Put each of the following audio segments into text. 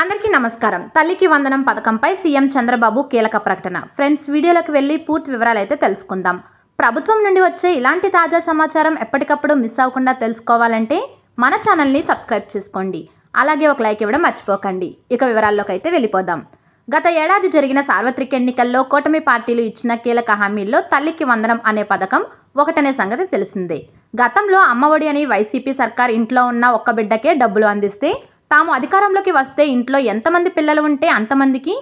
అందరికీ నమస్కారం. తల్లికి వందనం పథకంపై సీఎం చంద్రబాబు కీలక ప్రకటన. ఫ్రెండ్స్, వీడియోలోకి వెళ్ళి పూర్తి వివరాలు అయితే తెలుసుకుందాం. ప్రభుత్వం నుండి వచ్చే ఇలాంటి తాజా సమాచారం ఎప్పటికప్పుడు మిస్ అవ్వకుండా తెలుసుకోవాలంటే మన ఛానల్ని సబ్స్క్రైబ్ చేసుకోండి. అలాగే ఒక లైక్ ఇవ్వడం మర్చిపోకండి. ఇక వివరాల్లోకి అయితే వెళ్ళిపోదాం. గత ఏడాది జరిగిన సార్వత్రిక ఎన్నికల్లో కూటమి పార్టీలు ఇచ్చిన కీలక హామీల్లో తల్లికి వందనం అనే పథకం ఒకటనే సంగతి తెలిసిందే. గతంలో అమ్మఒడి అని వైసీపీ సర్కార్ ఇంట్లో ఉన్న ఒక్క బిడ్డకే డబ్బులు అందిస్తే తాము అధికారంలోకి వస్తే ఇంట్లో ఎంతమంది పిల్లలు ఉంటే అంతమందికి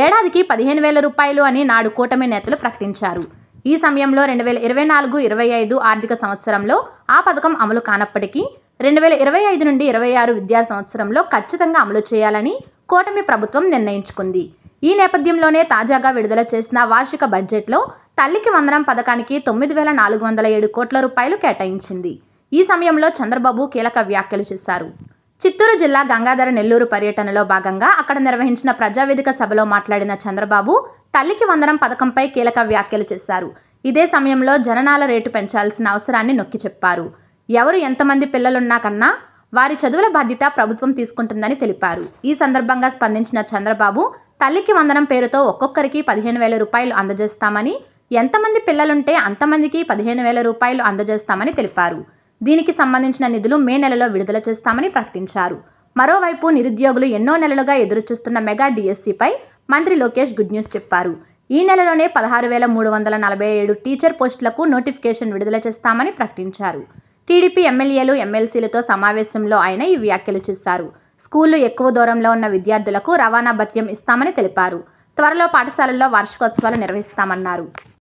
ఏడాదికి 15,000 రూపాయలు అని నాడు కూటమి నేతలు ప్రకటించారు. ఈ సమయంలో 2024-25 ఆర్థిక సంవత్సరంలో ఆ పథకం అమలు కానప్పటికీ 2025 నుండి 26 విద్యా సంవత్సరంలో ఖచ్చితంగా అమలు చేయాలని కూటమి ప్రభుత్వం నిర్ణయించుకుంది. ఈ నేపథ్యంలోనే తాజాగా విడుదల చేసిన వార్షిక బడ్జెట్లో తల్లికి వందనం పథకానికి 9,407 కోట్ల రూపాయలు కేటాయించింది. ఈ సమయంలో చంద్రబాబు కీలక వ్యాఖ్యలు చేశారు. చిత్తూరు జిల్లా గంగాధర నెల్లూరు పర్యటనలో భాగంగా అక్కడ నిర్వహించిన ప్రజావేదిక సభలో మాట్లాడిన చంద్రబాబు తల్లికి వందనం పథకంపై కీలక వ్యాఖ్యలు చేశారు. ఇదే సమయంలో జననాల రేటు పెంచాల్సిన అవసరాన్ని నొక్కి చెప్పారు. ఎవరు ఎంతమంది పిల్లలున్నా కన్నా వారి చదువుల బాధ్యత ప్రభుత్వం తీసుకుంటుందని తెలిపారు. ఈ సందర్భంగా స్పందించిన చంద్రబాబు తల్లికి వందనం పేరుతో ఒక్కొక్కరికి 15,000 రూపాయలు అందజేస్తామని, ఎంతమంది పిల్లలుంటే అంతమందికి 15,000 రూపాయలు అందజేస్తామని తెలిపారు. దీనికి సంబంధించిన నిధులు మే నెలలో విడుదల చేస్తామని ప్రకటించారు. మరోవైపు నిరుద్యోగులు ఎన్నో నెలలుగా ఎదురుచూస్తున్న మెగా డిఎస్సిపై మంత్రి లోకేష్ గుడ్ న్యూస్ చెప్పారు. ఈ నెలలోనే 16,347 టీచర్ పోస్టులకు నోటిఫికేషన్ విడుదల చేస్తామని ప్రకటించారు. టీడీపీ ఎమ్మెల్యేలు, ఎమ్మెల్సీలతో సమావేశంలో ఆయన ఈ వ్యాఖ్యలు చేశారు. స్కూళ్లు ఎక్కువ దూరంలో ఉన్న విద్యార్థులకు రవాణా భత్యం ఇస్తామని తెలిపారు. త్వరలో పాఠశాలల్లో వార్షికోత్సవాలు నిర్వహిస్తామన్నారు.